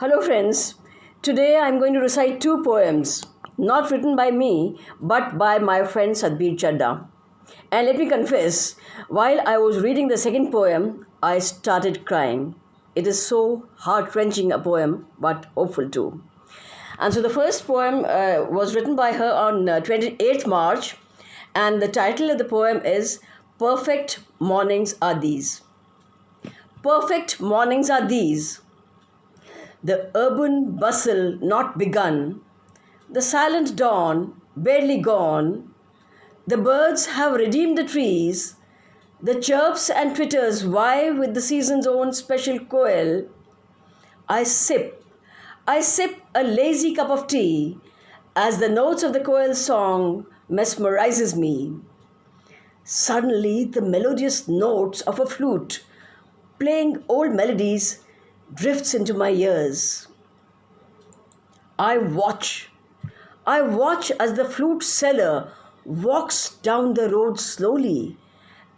Hello, friends. Today I'm going to recite two poems, not written by me, but by my friend Satbir Ji. And let me confess, while I was reading the second poem, I started crying. It is so heart-wrenching a poem, but hopeful too. And so the first poem was written by her on 28th March, and the title of the poem is Perfect Mornings Are These. Perfect mornings are these. The urban bustle not begun, the silent dawn barely gone, the birds have redeemed the trees, the chirps and twitters vie with the season's own special coil. I sip a lazy cup of tea as the notes of the coil song mesmerizes me. Suddenly the melodious notes of a flute playing old melodies drifts into my ears. I watch as the flute seller walks down the road slowly,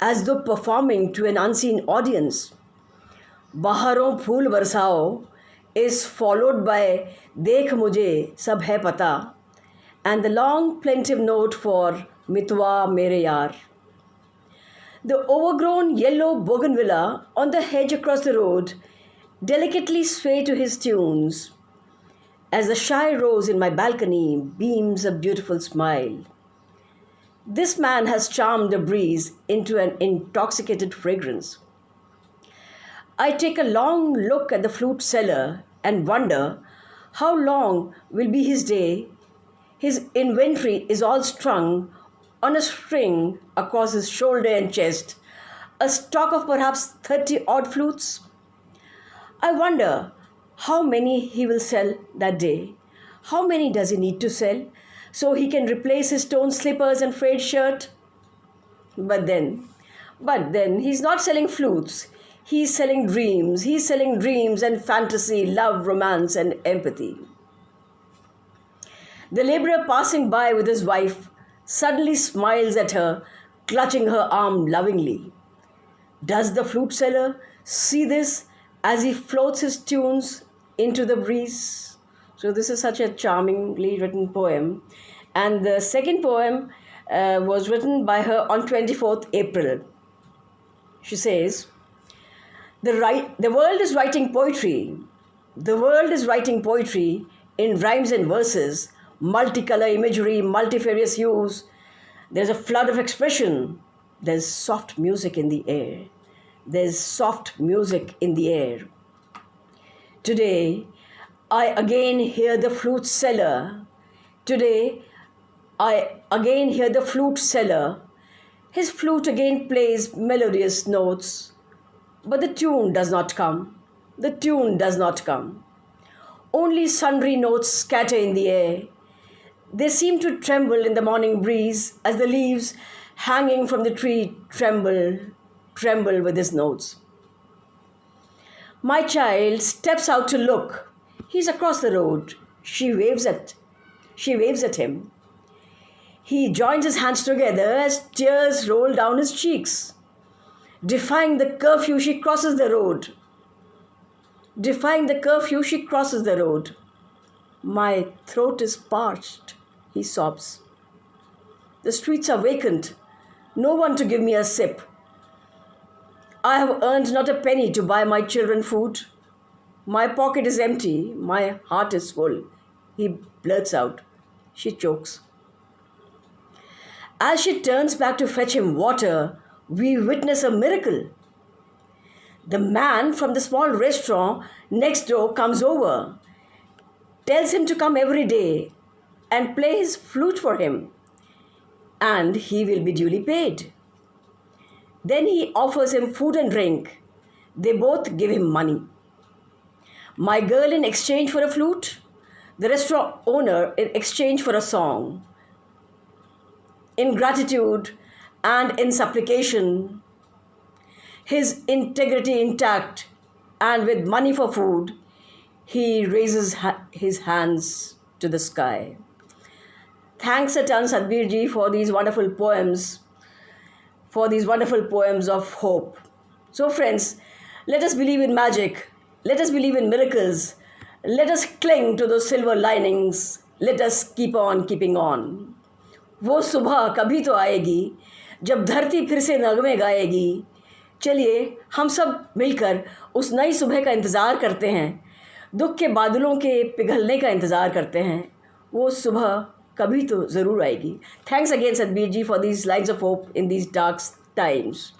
as though performing to an unseen audience. Baharon Phool Barsao is followed by Dekh Mujhe Sab Hai Pata and the long plaintive note for Mitwa Mere Yaar. The overgrown yellow bougainvillea on the hedge across the road delicately sway to his tunes. As the shy rose in my balcony beams a beautiful smile. This man has charmed the breeze into an intoxicated fragrance. I take a long look at the flute seller and wonder how long will be his day. His inventory is all strung on a string across his shoulder and chest, a stock of perhaps 30 odd flutes. I wonder how many he will sell that day. How many does he need to sell so he can replace his torn slippers and frayed shirt? But then, he's not selling flutes. He's selling dreams. He's selling dreams and fantasy, love, romance, and empathy. The laborer passing by with his wife suddenly smiles at her, clutching her arm lovingly. Does the flute seller see this as he floats his tunes into the breeze? So this is such a charmingly written poem. And the second poem was written by her on 24th April. She says, the world is writing poetry. The world is writing poetry in rhymes and verses, multicolor imagery, multifarious hues. There's a flood of expression. There's soft music in the air. There's soft music in the air. Today, I again hear the flute seller. Today, I again hear the flute seller. His flute again plays melodious notes. But the tune does not come. The tune does not come. Only sundry notes scatter in the air. They seem to tremble in the morning breeze as the leaves hanging from the tree tremble with his notes. My child steps out to look. He's across the road. She waves at him. He joins his hands together as tears roll down his cheeks. Defying the curfew, she crosses the road. Defying the curfew, she crosses the road. My throat is parched, he sobs. The streets are vacant. No one to give me a sip. I have earned not a penny to buy my children food. My pocket is empty. My heart is full. He blurts out. She chokes. As she turns back to fetch him water, we witness a miracle. The man from the small restaurant next door comes over, tells him to come every day and play his flute for him, and he will be duly paid. Then he offers him food and drink. They both give him money. My girl in exchange for a flute, the restaurant owner in exchange for a song. In gratitude and in supplication, his integrity intact and with money for food, he raises his hands to the sky. Thanks a ton, Satbir Ji, for these wonderful poems of hope. So friends, let us believe in magic. Let us believe in miracles. Let us cling to those silver linings. Let us keep on keeping on. वो सुबह कभी तो आएगी जब धरती फिर से नगमे गाएगी. चलिए हम सब मिलकर उस नई सुबह का इंतज़ार करते हैं, दुख के बादलों के पिघलने का इंतज़ार करते हैं. वो सुबह कभी तो ज़रूर आएगी. Thanks again Satbir ji for these lines of hope in these dark times.